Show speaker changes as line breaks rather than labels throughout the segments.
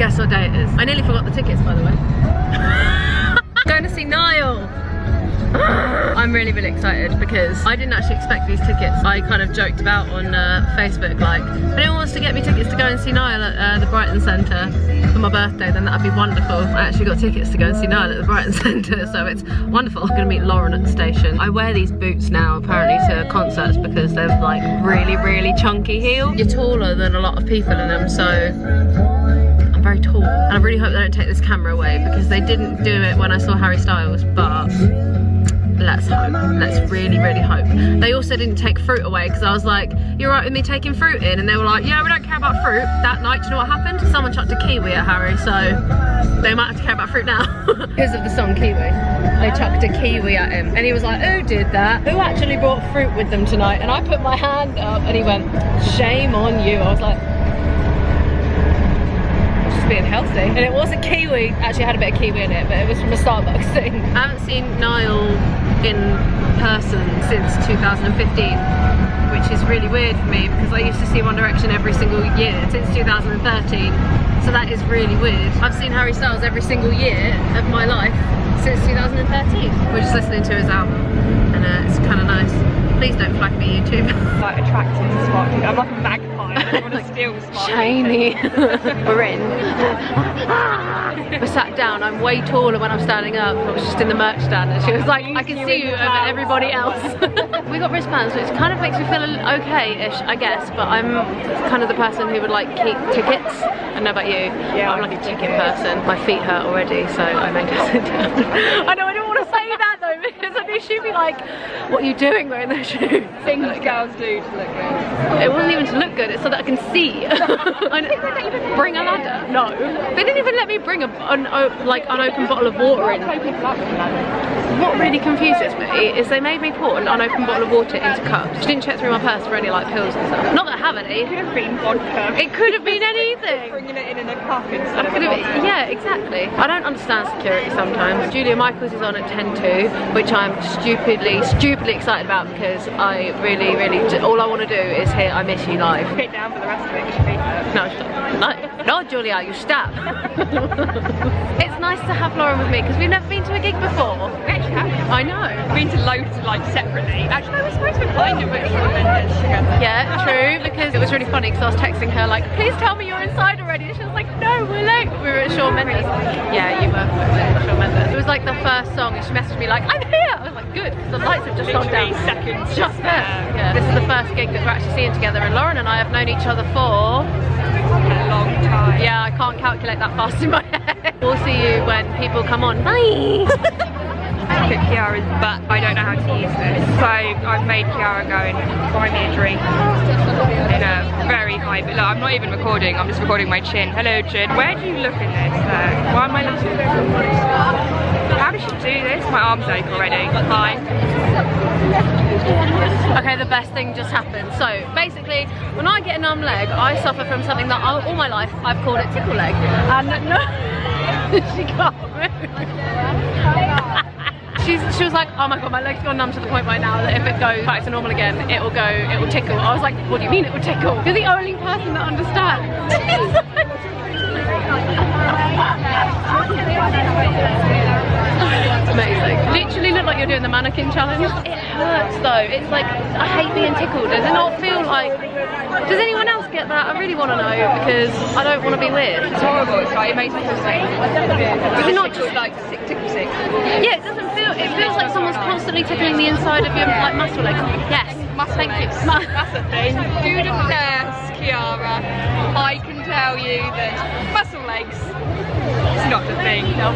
Guess what day it is? I nearly forgot the tickets, by the way. Going to see Niall. I'm really excited because I didn't actually expect these tickets. I kind of joked about on Facebook like, if anyone wants to get me tickets to go and see Niall at the Brighton Centre for my birthday, then that'd be wonderful. I actually got tickets to go and see Niall at the Brighton Centre, so it's wonderful. I'm gonna meet Lauren at the station. I wear these boots now apparently to concerts because they're like really chunky heel. You're taller than a lot of people in them, so I'm very tall. And I really hope they don't take this camera away because they didn't do it when I saw Harry Styles, but let's hope. Let's really hope. They also didn't take fruit away because I was like, you're right with me taking fruit in? And they were like, yeah, we don't care about fruit. That night, do you know what happened? Someone chucked a kiwi at Harry, so they might have to care about fruit now. Because of the song Kiwi. They chucked a kiwi at him and he was like, who did that? Who actually brought fruit with them tonight? And I put my hand up and he went, shame on you. I was like, being healthy. And it wasn't kiwi, actually had a bit of kiwi in it, but it was from a Starbucks thing. I haven't seen Niall in person since 2015, which is really weird for me because I used to see One Direction every single year since 2013, so that is really weird. I've seen Harry Styles every single year of my life since 2013. We're just listening to his album and it's kind of nice. Please don't flag me YouTube.
Like attracted to sparkling. I'm like a magpie. I don't want to steal the sparkling.
Shiny. We're in. We're sat down. I'm way taller when I'm standing up. I was just in the merch stand and she was like, I can see you over everybody else. We got wristbands, which kind of makes me feel okay-ish, I guess, but I'm kind of the person who would like keep tickets. I don't know about you. Yeah, I'm like a ticket person. My feet hurt already, so I may go sit down. I know I don't want to say that though because I think she'd be like, what are you doing wearing those shoes?
Things that girls do to look good.
It wasn't even to look good, it's so that I can see. Bring a ladder? No. They didn't even let me bring an unopened bottle of water in. What really confuses me is they made me pour an unopened bottle of water into cups. She didn't check through my purse for any like pills and stuff. Not that I have any.
It could have been vodka.
It could have been anything.
Bringing it in a cup instead of a bottle.
Yeah, exactly. I don't understand security sometimes. Julia Michaels is on at 10:02, which I'm stupidly excited about because I really, all I want to do is hear I Miss You live.
Sit down for the rest of it because your feet hurt.
No, Julia, you stop. It's nice to have Lauren with me because we've never been to a gig before.
We actually have.
I know.
We've been to loads like separately. Actually, no, we're supposed to find it, but together.
Yeah, true, because it was really funny because I was texting her like, please tell me you're inside already. And she was like, no, we're late. We were at Shawn Mendes. Yeah, you were at Shawn Mendes. It was like the first song and she messaged me like, I'm here. I was like, good, because the lights have just gone down.
Seconds
just there. Yeah. This is the first gig that we're actually seeing together and Lauren and I have known each other for
a long time.
Yeah, I can't calculate that fast in my head. We'll see you when people come on. Bye!
Look at Chiara's butt. I don't know how to use this. So I've made Chiara go and buy me a drink in a very high, look, I'm not even recording, I'm just recording my chin. Hello chin. Where do you look in this though? Why am I looking? How does she do this? My arms ache already. Hi.
Okay, the best thing just happened. So basically, when I get a numb leg, I suffer from something that all my life I've called it tickle leg. And no, she can't move. She was like, oh my god, my leg's gone numb to the point right now that if it goes back to normal again, it will tickle. I was like, what do you mean it will tickle? You're the only person that understands. Amazing. Literally look like you're doing the mannequin challenge. It hurts though. It's like, I hate being tickled. Does it not feel like, does anyone else get that? I really want to know because I don't want to be weird.
It's horrible. It's like, it makes me feel sick.
Is it not just
like tickle sick?
Yeah, it doesn't feel, it feels like someone's constantly tickling the inside of your like muscle legs. Yes. Thank you.
That's a thing. Due to nurse, Chiara, I can tell you that muscle legs is not a thing. No.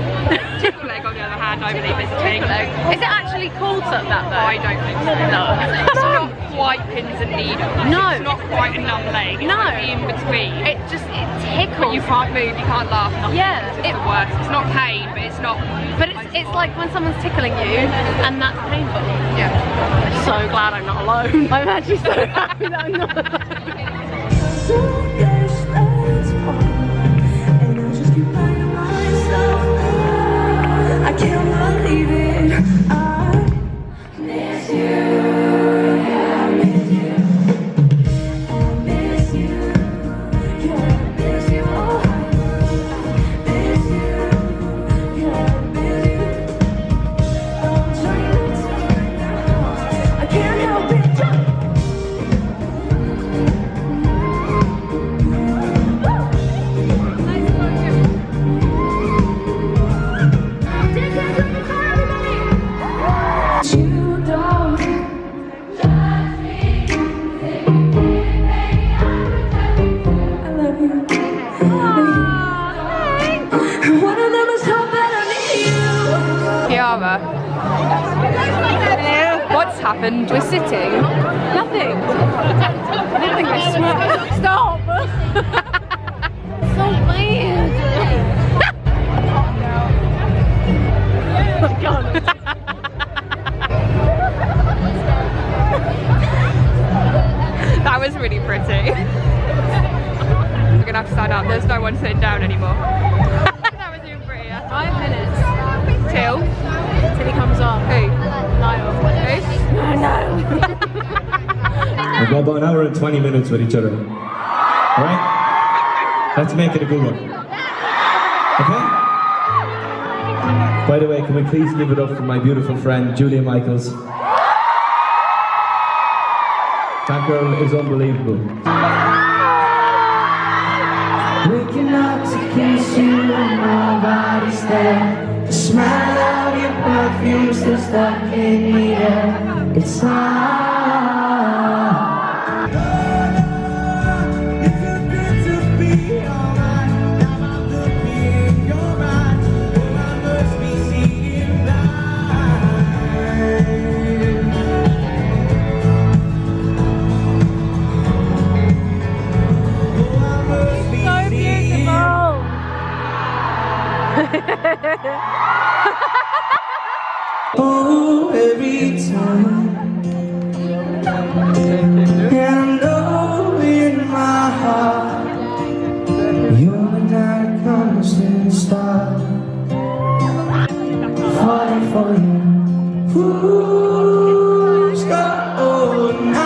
Tickle leg on the other hand, I believe is a thing.
Is it actually called something that though?
I don't think so.
No.
It's not quite pins and needles.
No.
It's not quite a numb leg. It's
no.
Like in between.
It tickles.
But you can't move, you can't laugh.
Yeah.
It's the worst. It's not pain, but it's not.
But it's like when someone's tickling you and that's painful.
Yeah.
I'm so glad I'm not alone. I'm actually so happy that I'm not alone. I can't believe it. I miss you.
happened?
We're sitting. Nothing. Nothing. I swear. Stop. So weird. Oh my God.
That was really pretty. We're gonna have to stand up. There's no one sitting down anymore. That was even prettier.
5 minutes.
Till
Till he comes on.
who?
Niall.
Who?
No.
We've got about an hour and 20 minutes with each other. Alright? Let's make it a good one. Okay? By the way, can we please give it up for my beautiful friend, Julia Michaels? That girl is unbelievable. Waking up to kiss you and nobody's there. The smell of your perfume still stuck in the air. It's hard. Oh, every time, and I know in my heart, you're not constant star, falling for you. Ooh, Scott, oh, and I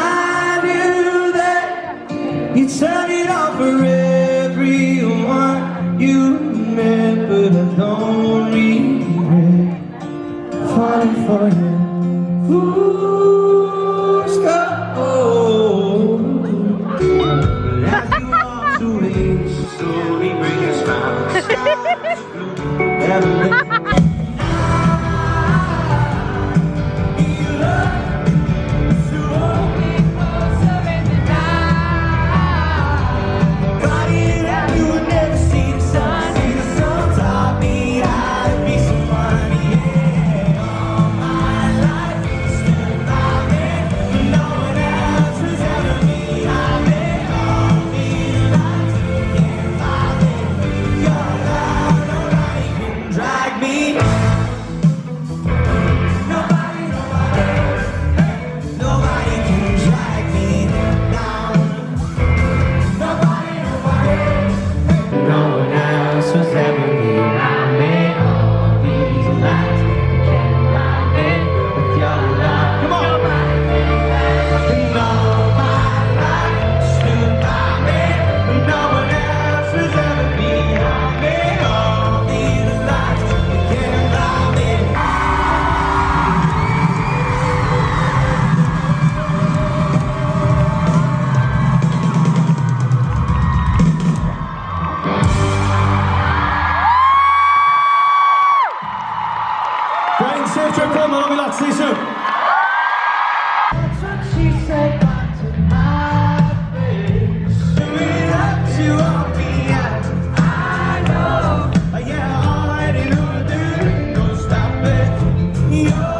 knew that you turn it on for everyone you remember, but don't regret falling for you. Ooh, Scott, oh. As you walk away, slowly bring a smile. Brighton, safe trip home, I love you lots, see you soon. That's what she said to my face. Do it up to all me out. I know, yeah, I already know what to do. Don't stop it.